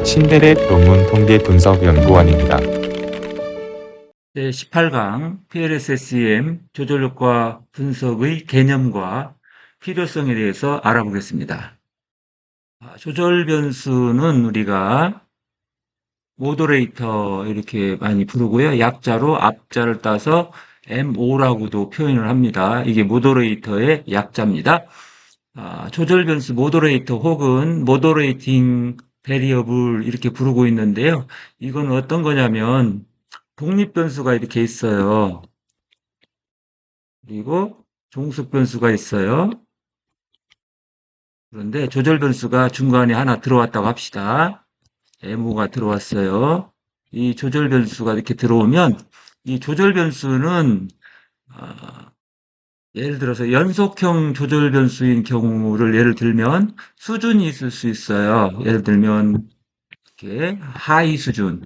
신데렛 논문 통계 분석 연구원입니다. 제18강 PLSSEM 조절효과 분석의 개념과 필요성에 대해서 알아보겠습니다. 조절 변수는 우리가 모더레이터 이렇게 많이 부르고요. 약자로 앞자를 따서 MO라고도 표현을 합니다. 이게 모더레이터의 약자입니다. 조절 변수 모더레이터 혹은 모더레이팅 베리어블 이렇게 부르고 있는데요. 이건 어떤 거냐면 독립 변수가 이렇게 있어요. 그리고 종속 변수가 있어요. 그런데 조절 변수가 중간에 하나 들어왔다고 합시다. MO가 들어왔어요. 이 조절 변수가 이렇게 들어오면 이 조절 변수는 예를 들어서 연속형 조절 변수인 경우를 예를 들면 수준이 있을 수 있어요. 예를 들면 이렇게 하이 수준,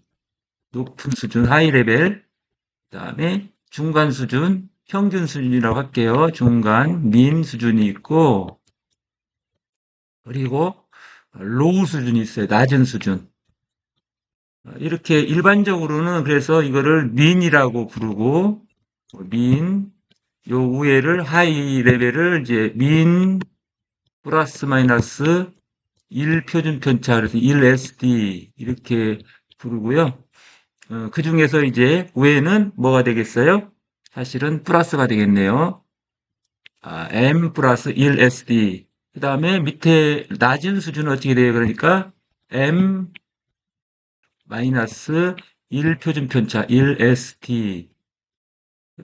높은 수준, 하이 레벨, 그다음에 중간 수준, 평균 수준이라고 할게요. 중간, 민 수준이 있고 그리고 로우 수준이 있어요. 낮은 수준. 이렇게 일반적으로는 그래서 이거를 민이라고 부르고 민, 요 위에를 하이 레벨을 이제 민 플러스 마이너스 1 표준 편차 그래서 1SD 이렇게 부르고요. 그 중에서 이제 위에는 뭐가 되겠어요? 사실은 플러스가 되겠네요. M 플러스 1SD. 그 다음에 밑에 낮은 수준은 어떻게 돼요? 그러니까 M 마이너스 1 표준 편차 1ST.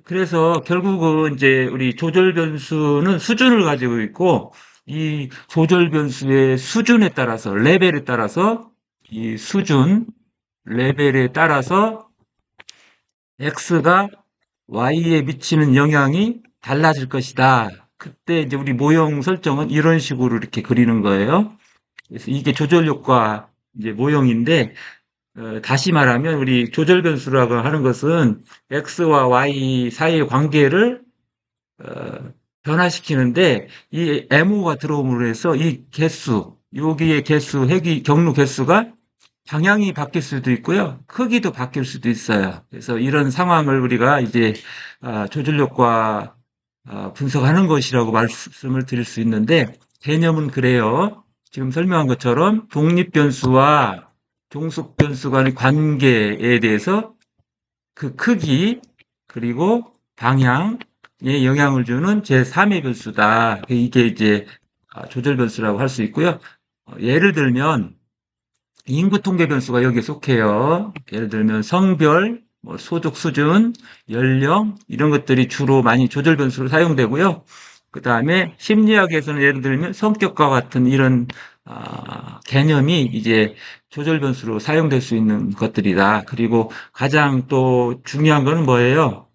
그래서 결국은 이제 우리 조절 변수는 수준을 가지고 있고 이 조절 변수의 수준에 따라서 레벨에 따라서 이 수준 레벨에 따라서 x가 y에 미치는 영향이 달라질 것이다. 그때 이제 우리 모형 설정은 이런 식으로 이렇게 그리는 거예요. 그래서 이게 조절 효과 이제 모형인데 다시 말하면 우리 조절 변수라고 하는 것은 x와 y 사이의 관계를 어, 변화시키는데 이 MO가 들어옴으로 해서 이 개수, 여기의 개수, 경로 개수가 방향이 바뀔 수도 있고요. 크기도 바뀔 수도 있어요. 그래서 이런 상황을 우리가 이제 조절 효과 분석하는 것이라고 말씀을 드릴 수 있는데 개념은 그래요. 지금 설명한 것처럼 독립 변수와 종속 변수 간의 관계에 대해서 그 크기 그리고 방향에 영향을 주는 제3의 변수다. 이게 이제 조절 변수라고 할 수 있고요. 예를 들면 인구 통계 변수가 여기에 속해요. 예를 들면 성별, 뭐 소득 수준, 연령 이런 것들이 주로 많이 조절 변수로 사용되고요. 그 다음에 심리학에서는 예를 들면 성격과 같은 이런 개념이 이제 조절 변수로 사용될 수 있는 것들이다. 그리고 가장 또 중요한 거는 뭐예요?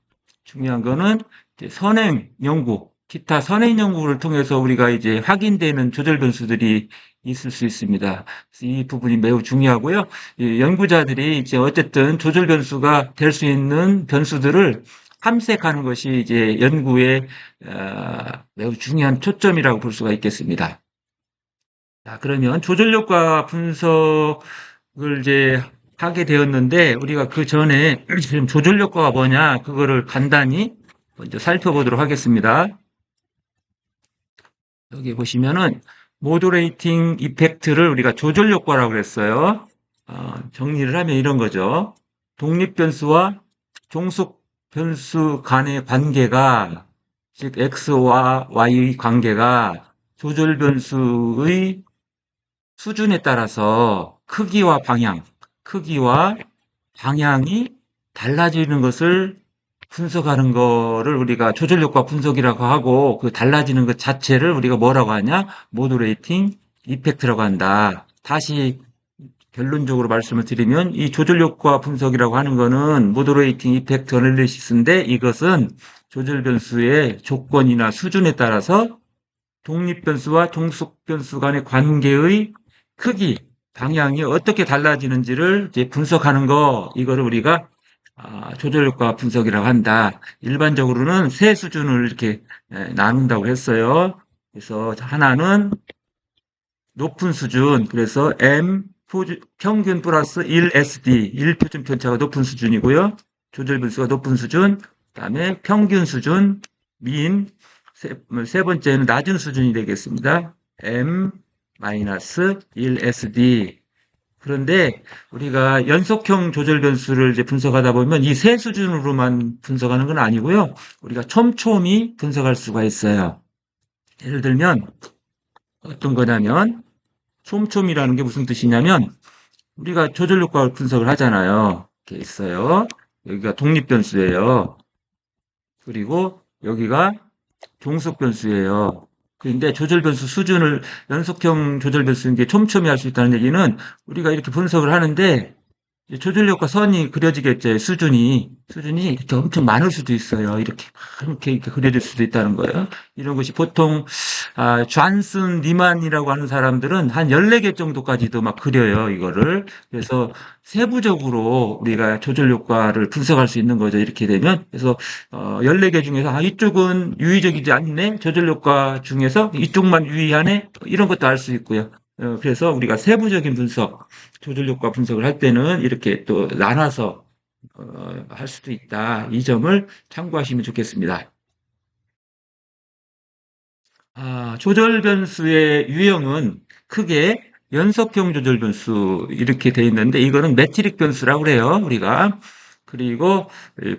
중요한 거는 이제 선행 연구, 기타 선행 연구를 통해서 우리가 이제 확인되는 조절 변수들이 있을 수 있습니다. 그래서 이 부분이 매우 중요하고요. 이 연구자들이 이제 어쨌든 조절 변수가 될 수 있는 변수들을 탐색하는 것이 이제 연구의 매우 중요한 초점이라고 볼 수가 있겠습니다. 자, 그러면 조절 효과 분석을 이제 하게 되었는데 우리가 그 전에 지금 조절 효과가 뭐냐 그거를 간단히 먼저 살펴보도록 하겠습니다. 여기 보시면은 모듈레이팅 이펙트를 우리가 조절 효과라고 그랬어요. 정리를 하면 이런 거죠. 독립 변수와 종속 변수 간의 관계가 즉 x와 y 관계가 조절 변수의 수준에 따라서 크기와 방향이 달라지는 것을 분석하는 거를 우리가 조절 효과 분석이라고 하고 그 달라지는 것 자체를 우리가 뭐라고 하냐? 모듈레이팅 이펙트라고 한다. 다시 결론적으로 말씀을 드리면 이 조절 효과 분석이라고 하는 거는 모듈레이팅 이펙트 어널리시스인데 이것은 조절 변수의 조건이나 수준에 따라서 독립 변수와 종속 변수 간의 관계의 크기, 방향이 어떻게 달라지는지를 이제 분석하는 거, 이거를 우리가 조절 효과 분석이라고 한다. 일반적으로는 세 수준을 이렇게 나눈다고 했어요. 그래서 하나는 높은 수준, 그래서 M 평균 플러스 1SD, 1표준 편차가 높은 수준이고요. 조절 변수가 높은 수준, 그다음에 평균 수준, 민, 세 번째는 낮은 수준이 되겠습니다. M-1SD. 그런데 우리가 연속형 조절 변수를 이제 분석하다 보면 이 세 수준으로만 분석하는 건 아니고요. 우리가 촘촘히 분석할 수가 있어요. 예를 들면 어떤 거냐면 촘촘이라는 게 무슨 뜻이냐면 우리가 조절 효과 분석을 하잖아요. 이렇게 있어요. 여기가 독립 변수예요. 그리고 여기가 종속 변수예요. 그런데 조절 변수 수준을 연속형 조절 변수인 게 촘촘히 할 수 있다는 얘기는 우리가 이렇게 분석을 하는데 조절력과 선이 그려지겠죠. 수준이 이렇게 엄청 많을 수도 있어요. 이렇게 그려질 수도 있다는 거예요. 이런 것이 보통, 존슨 리만이라고 하는 사람들은 한 14개 정도까지도 막 그려요, 이거를. 그래서 세부적으로 우리가 조절효과를 분석할 수 있는 거죠. 이렇게 되면. 그래서, 14개 중에서, 이쪽은 유의적이지 않네? 조절효과 중에서 이쪽만 유의하네? 이런 것도 알 수 있고요. 그래서 우리가 세부적인 분석, 조절 효과 분석을 할 때는 이렇게 또 나눠서 할 수도 있다. 이 점을 참고하시면 좋겠습니다. 조절 변수의 유형은 크게 연속형 조절 변수 이렇게 돼 있는데 이거는 매트릭 변수라고 그래요. 우리가. 그리고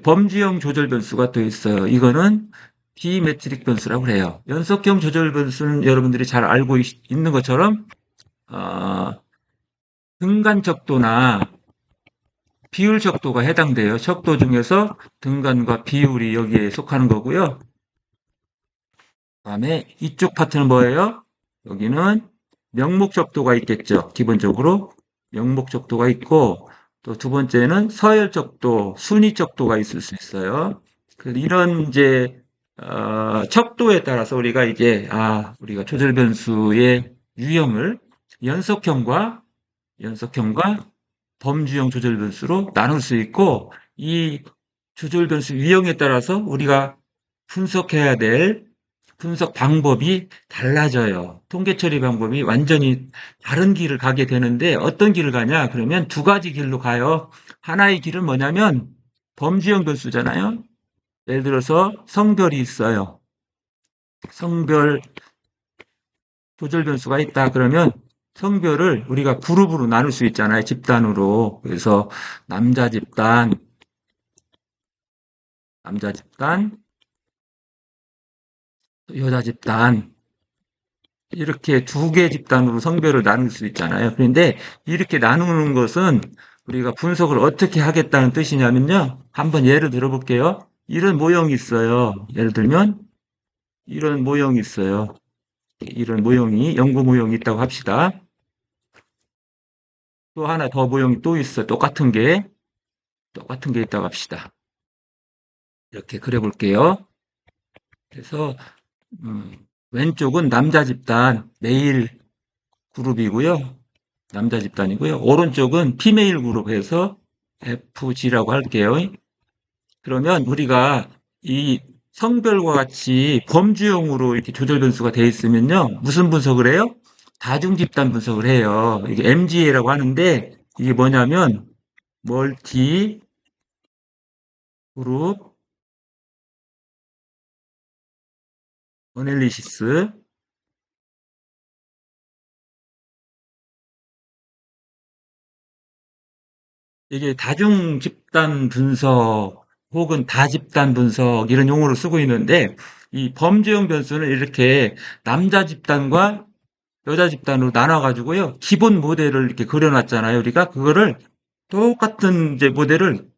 범주형 조절 변수가 또 있어요. 이거는 비매트릭 변수라고 그래요. 연속형 조절 변수는 여러분들이 잘 알고 있는 것처럼 어, 등간 척도나 비율 척도가 해당돼요. 척도 중에서 등간과 비율이 여기에 속하는 거고요. 그다음에 이쪽 파트는 뭐예요? 여기는 명목 척도가 있겠죠. 기본적으로 명목 척도가 있고 또 두 번째는 서열 척도, 순위 척도가 있을 수 있어요. 이런 이제 척도에 따라서 우리가 조절 변수의 유형을 연속형과 연속형과 범주형 조절 변수로 나눌 수 있고 이 조절 변수 유형에 따라서 우리가 분석해야 될 분석 방법이 달라져요. 통계 처리 방법이 완전히 다른 길을 가게 되는데 어떤 길을 가냐? 그러면 두 가지 길로 가요. 하나의 길은 뭐냐면 범주형 변수잖아요. 예를 들어서 성별이 있어요. 성별 조절 변수가 있다. 그러면 성별을 우리가 그룹으로 나눌 수 있잖아요. 집단으로. 그래서 남자 집단, 남자 집단, 여자 집단, 이렇게 두 개 집단으로 성별을 나눌 수 있잖아요. 그런데 이렇게 나누는 것은 우리가 분석을 어떻게 하겠다는 뜻이냐면요. 한번 예를 들어볼게요. 이런 모형이 있어요. 예를 들면 이런 모형이 있어요. 이런 모형이, 연구 모형이 있다고 합시다. 또 하나 더 모형이 또 있어. 똑같은 게 있다고 합시다. 이렇게 그려볼게요. 그래서 왼쪽은 남자 집단 메일 그룹이고요. 남자 집단이고요. 오른쪽은 피메일 그룹해서 FG라고 할게요. 그러면 우리가 이 성별과 같이 범주형으로 이렇게 조절 변수가 되어 있으면요. 무슨 분석을 해요? 다중 집단 분석을 해요. 이게 MGA라고 하는데 이게 뭐냐면 멀티 그룹 어널리시스. 이게 다중 집단 분석 혹은 다집단 분석 이런 용어를 쓰고 있는데 이 범주형 변수는 이렇게 남자 집단과 여자 집단으로 나눠가지고요. 기본 모델을 이렇게 그려놨잖아요. 우리가 그거를 똑같은 이제 모델을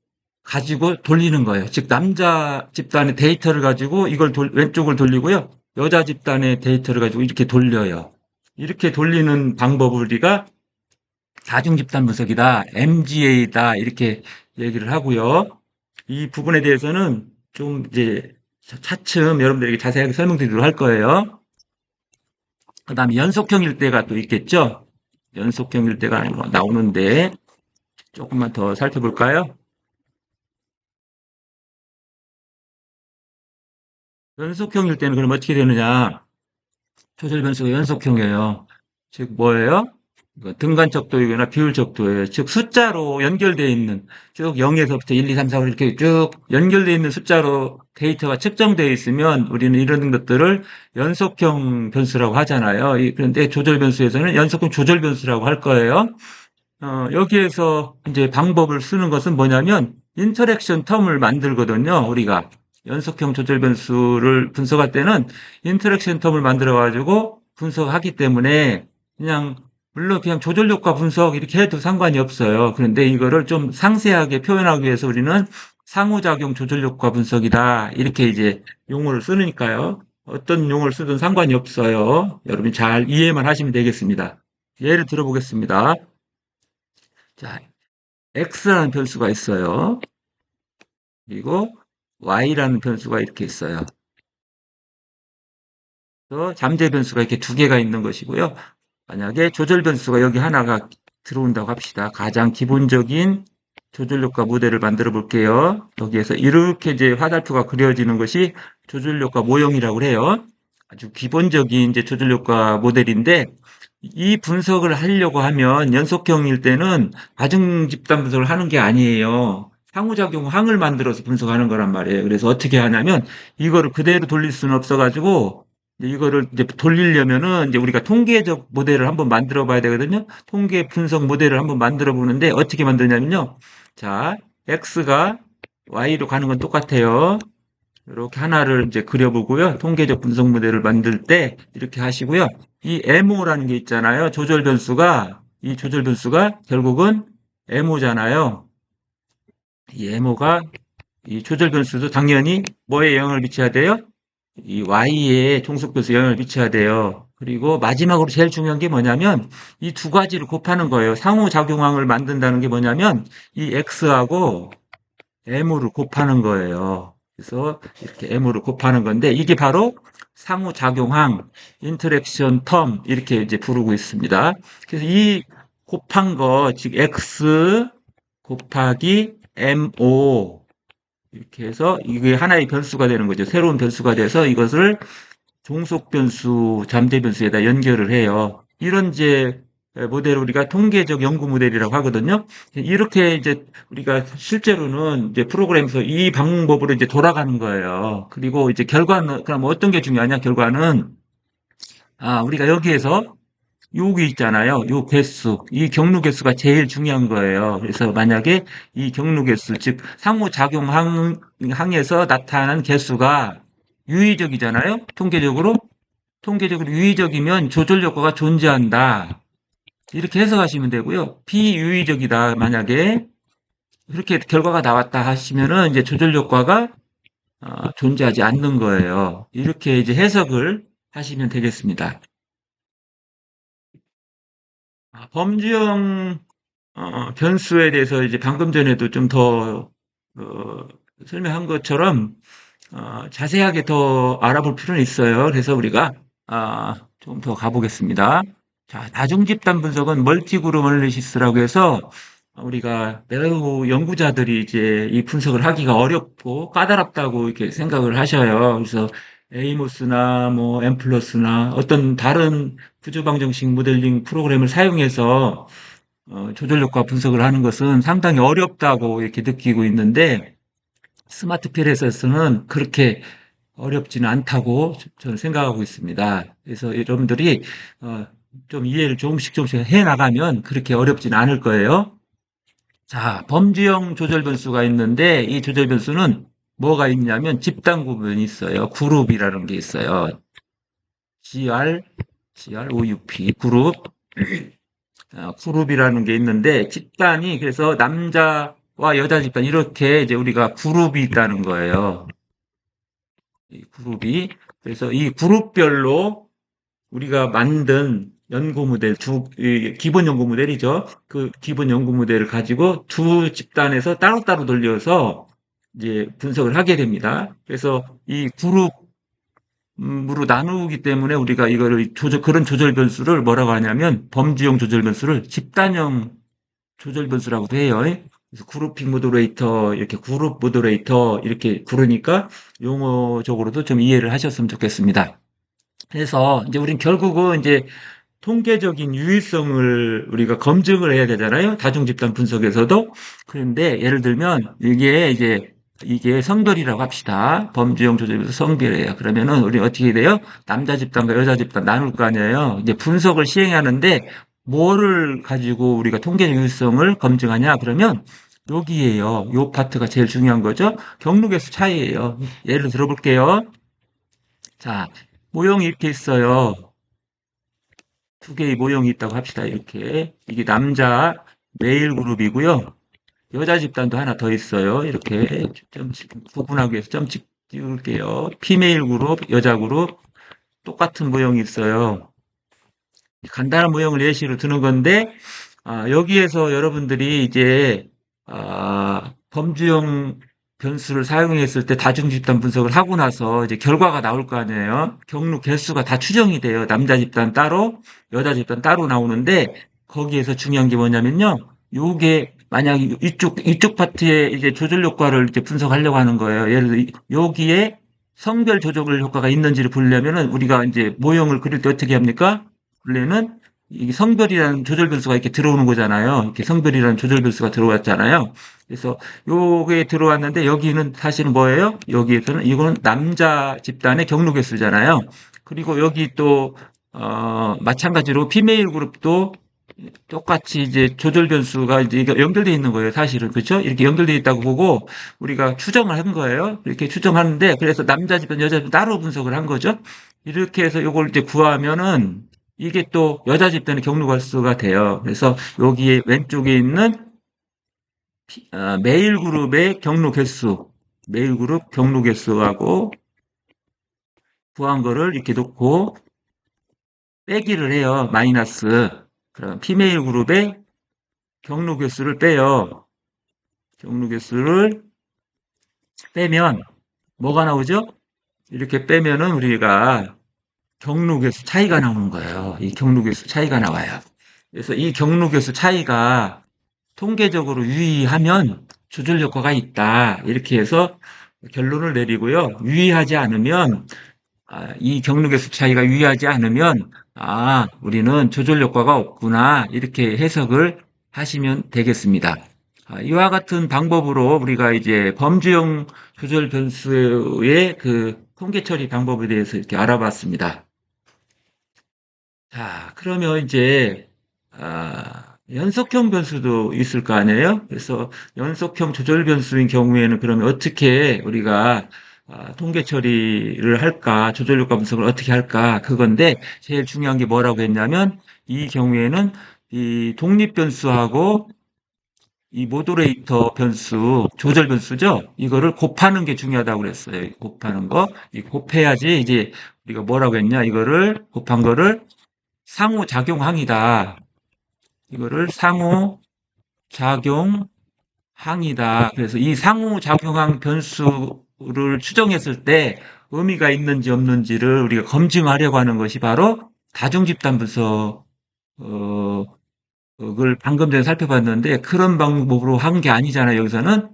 가지고 돌리는 거예요. 즉 남자 집단의 데이터를 가지고 왼쪽을 돌리고요. 여자 집단의 데이터를 가지고 이렇게 돌려요. 이렇게 돌리는 방법을 우리가 다중집단 분석이다, MGA다 이렇게 얘기를 하고요. 이 부분에 대해서는 좀 이제 차츰 여러분들에게 자세하게 설명드리도록 할 거예요. 그다음에 연속형 일대가 또 있겠죠. 연속형 일대가 나오는데 조금만 더 살펴볼까요? 연속형 일대는 그럼 어떻게 되느냐? 조절 변수가 연속형이에요. 즉 뭐예요? 등간척도이거나 비율척도예요. 즉 숫자로 연결되어 있는 쭉 0에서부터 1, 2, 3, 4, 5 이렇게 쭉 연결되어 있는 숫자로 데이터가 측정되어 있으면 우리는 이런 것들을 연속형 변수라고 하잖아요. 그런데 조절 변수에서는 연속형 조절 변수라고 할 거예요. 여기에서 이제 방법을 쓰는 것은 뭐냐면 인터랙션 텀을 만들거든요. 우리가 연속형 조절 변수를 분석할 때는 인터랙션 텀을 만들어 가지고 분석하기 때문에 그냥 물론 그냥 조절 효과 분석 이렇게 해도 상관이 없어요. 그런데 이거를 좀 상세하게 표현하기 위해서 우리는 상호작용 조절 효과 분석이다. 이렇게 이제 용어를 쓰니까요. 어떤 용어를 쓰든 상관이 없어요. 여러분 잘 이해만 하시면 되겠습니다. 예를 들어보겠습니다. 자, x라는 변수가 있어요. 그리고 y라는 변수가 이렇게 있어요. 또 잠재 변수가 이렇게 두 개가 있는 것이고요. 만약에 조절 변수가 여기 하나가 들어온다고 합시다. 가장 기본적인 조절 효과 모델을 만들어 볼게요. 여기에서 이렇게 이제 화살표가 그려지는 것이 조절 효과 모형이라고 해요. 아주 기본적인 이제 조절 효과 모델인데 이 분석을 하려고 하면 연속형일 때는 과중 집단 분석을 하는 게 아니에요. 상호작용 항을 만들어서 분석하는 거란 말이에요. 그래서 어떻게 하냐면 이거를 그대로 돌릴 수는 없어가지고 이거를 이제 돌리려면은 이제 우리가 통계적 모델을 한번 만들어 봐야 되거든요. 통계 분석 모델을 한번 만들어 보는데 어떻게 만드냐면요. 자, x가 y로 가는 건 똑같아요. 이렇게 하나를 이제 그려보고요. 통계적 분석 모델을 만들 때 이렇게 하시고요. 이 MO라는 게 있잖아요. 조절 변수가, 이 조절 변수가 결국은 MO잖아요. 이 MO가 이 조절 변수도 당연히 뭐에 영향을 미쳐야 돼요? 이 Y에 종속 변수에 영향을 미쳐야 돼요. 그리고 마지막으로 제일 중요한 게 뭐냐면 이 두 가지를 곱하는 거예요. 상호작용항을 만든다는 게 뭐냐면 이 X하고 M을 곱하는 거예요. 그래서 이렇게 M을 곱하는 건데 이게 바로 상호작용항, 인터랙션 텀 이렇게 이제 부르고 있습니다. 그래서 이 곱한 거, 즉 X 곱하기 MO 이렇게 해서 이게 하나의 변수가 되는 거죠. 새로운 변수가 돼서 이것을 종속 변수, 잠재 변수에다 연결을 해요. 이런 이제 모델을 우리가 통계적 연구 모델이라고 하거든요. 이렇게 이제 우리가 실제로는 이제 프로그램에서 이 방법으로 이제 돌아가는 거예요. 그리고 이제 결과는 그럼 어떤 게 중요하냐? 결과는 우리가 여기에서 여기 있잖아요. 요 개수, 이 경루 개수가 제일 중요한 거예요. 그래서 만약에 이 경루 개수, 즉 상호작용 항에서 나타난 개수가 유의적이잖아요. 통계적으로 유의적이면 조절 효과가 존재한다. 이렇게 해석하시면 되고요. 비유의적이다. 만약에 그렇게 결과가 나왔다 하시면은 이제 조절 효과가 존재하지 않는 거예요. 이렇게 이제 해석을 하시면 되겠습니다. 범주형 변수에 대해서 이제 방금 전에도 좀 더 설명한 것처럼 자세하게 더 알아볼 필요는 있어요. 그래서 우리가 좀 더 가보겠습니다. 자, 다중집단 분석은 멀티그룹 어널리시스라고 해서 우리가 매우 연구자들이 이제 이 분석을 하기가 어렵고 까다롭다고 이렇게 생각을 하셔요. 그래서 에이모스나 뭐 엠플러스나 어떤 다른 구조방정식 모델링 프로그램을 사용해서 조절 효과 분석을 하는 것은 상당히 어렵다고 이렇게 느끼고 있는데 스마트 필에서는 그렇게 어렵지는 않다고 저는 생각하고 있습니다. 그래서 여러분들이 좀 이해를 조금씩 해 나가면 그렇게 어렵지는 않을 거예요. 자, 범주형 조절 변수가 있는데 이 조절 변수는 뭐가 있냐면 집단 구분이 있어요. 그룹이라는 게 있어요. GROUP 그룹. 그룹이라는 게 있는데 집단이 그래서 남자와 여자 집단 이렇게 이제 우리가 그룹이 있다는 거예요. 이 그룹이 그래서 이 그룹별로 우리가 만든 연구 모델 기본 연구 모델이죠. 그 기본 연구 모델을 가지고 두 집단에서 따로따로 돌려서 이제 분석을 하게 됩니다. 그래서 이 그룹으로 나누기 때문에 우리가 이거를 그런 조절 변수를 뭐라고 하냐면 범주형 조절 변수를 집단형 조절 변수라고도 해요. 그래서 그룹핑 모듈레이터, 이렇게 그룹 모듈레이터 이렇게 부르니까 용어적으로도 좀 이해를 하셨으면 좋겠습니다. 그래서 이제 우린 결국은 이제 통계적인 유의성을 우리가 검증을 해야 되잖아요. 다중집단 분석에서도. 그런데 예를 들면 이게 성별이라고 합시다. 범주형 조절에서 성별이에요. 그러면은 우리 어떻게 돼요? 남자 집단과 여자 집단 나눌 거 아니에요. 이제 분석을 시행하는데 뭐를 가지고 우리가 통계적 유의성을 검증하냐? 그러면 여기에요. 요 파트가 제일 중요한 거죠. 경록에서 차이예요. 예를 들어볼게요. 자, 모형이 이렇게 있어요. 두 개의 모형이 있다고 합시다. 이렇게. 이게 남자 메일 그룹이고요. 여자 집단도 하나 더 있어요. 이렇게 점 구분하기 위해서 점 찍을게요. 피메일 그룹, 여자 그룹 똑같은 모형이 있어요. 간단한 모형을 예시로 드는 건데 여기에서 여러분들이 이제 범주형 변수를 사용했을 때 다중집단 분석을 하고 나서 이제 결과가 나올 거 아니에요. 경로 개수가 다 추정이 돼요. 남자 집단 따로, 여자 집단 따로 나오는데 거기에서 중요한 게 뭐냐면요. 요게 만약 이쪽 파트에 이제 조절 효과를 이제 분석하려고 하는 거예요. 예를 들어 여기에 성별 조절 효과가 있는지를 보려면은 우리가 이제 모형을 그릴 때 어떻게 합니까? 원래는 이게 성별이라는 조절 변수가 이렇게 들어오는 거잖아요. 이렇게 성별이라는 조절 변수가 들어왔잖아요. 그래서 요게 들어왔는데 여기는 사실은 뭐예요? 여기에서는 이거는 남자 집단의 경로 개수잖아요. 그리고 여기 또 마찬가지로 피메일 그룹도 똑같이 이제 조절 변수가 이제 이게 연결되어 있는 거예요. 사실은 그렇죠? 이렇게 연결되어 있다고 보고 우리가 추정을 한 거예요. 이렇게 추정하는데 그래서 남자 집단, 여자 집단 따로 분석을 한 거죠. 이렇게 해서 이걸 이제 구하면은 이게 또 여자 집단의 경로 개수가 돼요. 그래서 여기에 왼쪽에 있는 메일 그룹의 경로 개수, 메일 그룹 경로 개수하고 구한 거를 이렇게 놓고 빼기를 해요. 마이너스. 그럼 피메일 그룹의 경로 개수를 빼요. 경로 개수를 빼면 뭐가 나오죠? 이렇게 빼면은 우리가 경로 개수 차이가 나오는 거예요. 이 경로 개수 차이가 나와요. 그래서 이 경로 개수 차이가 통계적으로 유의하면 조절 효과가 있다. 이렇게 해서 결론을 내리고요. 유의하지 않으면 이 경로 개수 차이가 유의하지 않으면 우리는 조절 효과가 없구나. 이렇게 해석을 하시면 되겠습니다. 이와 같은 방법으로 우리가 이제 범주형 조절 변수의 그 통계 처리 방법에 대해서 이렇게 알아봤습니다. 자, 그러면 이제 연속형 변수도 있을 거 아니에요? 그래서 연속형 조절 변수인 경우에는 그러면 어떻게 우리가 통계 처리를 할까, 조절 효과 분석을 어떻게 할까, 그건데 제일 중요한 게 뭐라고 했냐면 이 경우에는 이 독립 변수하고 이 모더레이터 변수, 조절 변수죠? 이거를 곱하는 게 중요하다고 그랬어요. 곱하는 거. 이 곱해야지 이제 우리가 뭐라고 했냐, 이거를 곱한 거를 상호작용항이다. 이거를 상호작용항이다. 그래서 이 상호작용항 변수를 추정했을 때 의미가 있는지 없는지를 우리가 검증하려고 하는 것이 바로 다중집단 분석, 을 방금 전에 살펴봤는데 그런 방법으로 한 게 아니잖아요. 여기서는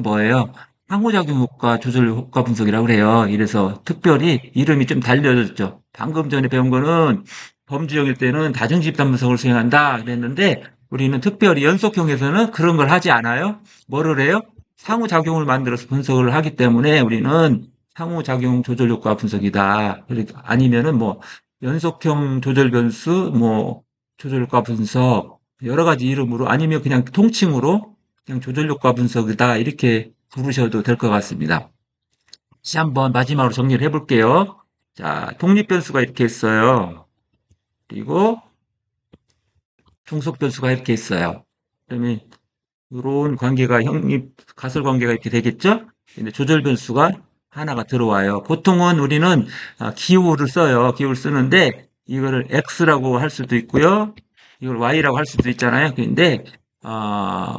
뭐예요? 상호작용 효과 조절 효과 분석이라고 그래요. 이래서 특별히 이름이 좀 달려졌죠. 방금 전에 배운 거는 범주형일 때는 다중집단 분석을 수행한다 그랬는데 우리는 특별히 연속형에서는 그런 걸 하지 않아요. 뭐를 해요? 상호작용을 만들어서 분석을 하기 때문에 우리는 상호작용 조절 효과 분석이다. 그러니까 아니면은 뭐 연속형 조절 변수, 뭐 조절 효과 분석 여러 가지 이름으로 아니면 그냥 통칭으로 그냥 조절 효과 분석이다 이렇게 부르셔도 될 것 같습니다. 다시 한번 마지막으로 정리를 해볼게요. 자, 독립 변수가 이렇게 있어요. 그리고 종속 변수가 이렇게 있어요. 그러면 이런 관계가 가설 관계가 이렇게 되겠죠? 근데 조절 변수가 하나가 들어와요. 보통은 우리는 기호를 써요. 기호를 쓰는데 이거를 X라고 할 수도 있고요. 이걸 Y라고 할 수도 있잖아요. 근데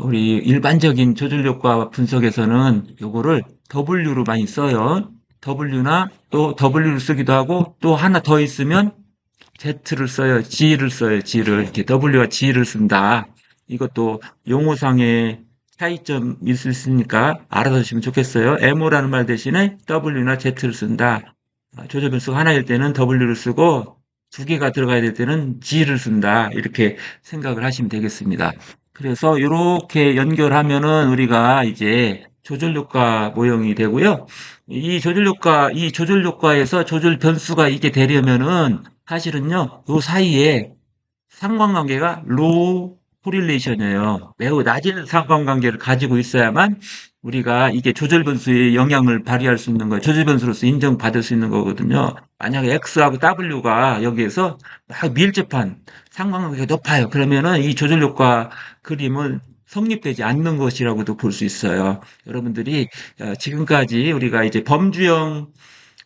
우리 일반적인 조절 효과 분석에서는 이거를 W로 많이 써요. W나 또 W를 쓰기도 하고 또 하나 더 있으면 Z를 써요. G를 써요. G를. 이렇게 W와 G를 쓴다. 이것도 용어상의 차이점 있을 수 있으니까 알아두시면 좋겠어요. M라는 말 대신에 W나 Z를 쓴다. 조절 변수가 하나일 때는 W를 쓰고 두 개가 들어가야 될 때는 G를 쓴다. 이렇게 생각을 하시면 되겠습니다. 그래서 이렇게 연결하면은 우리가 이제 조절효과 모형이 되고요. 이 조절효과에서 조절 변수가 있게 되려면은 사실은요, 요 사이에 상관관계가 low correlation이에요. 매우 낮은 상관관계를 가지고 있어야만 우리가 이게 조절 변수의 영향을 발휘할 수 있는 거예요. 조절 변수로서 인정받을 수 있는 거거든요. 만약에 X하고 W가 여기에서 막 밀접한 상관관계가 높아요. 그러면은 이 조절 효과 그림은 성립되지 않는 것이라고도 볼 수 있어요. 여러분들이 지금까지 우리가 이제 범주형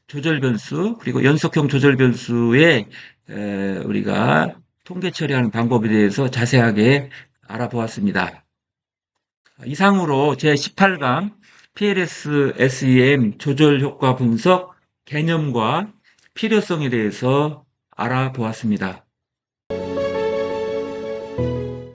조절 변수 그리고 연속형 조절 변수의 우리가 통계 처리하는 방법에 대해서 자세하게 알아보았습니다. 이상으로 제18강 PLS SEM 조절 효과 분석 개념과 필요성에 대해서 알아보았습니다.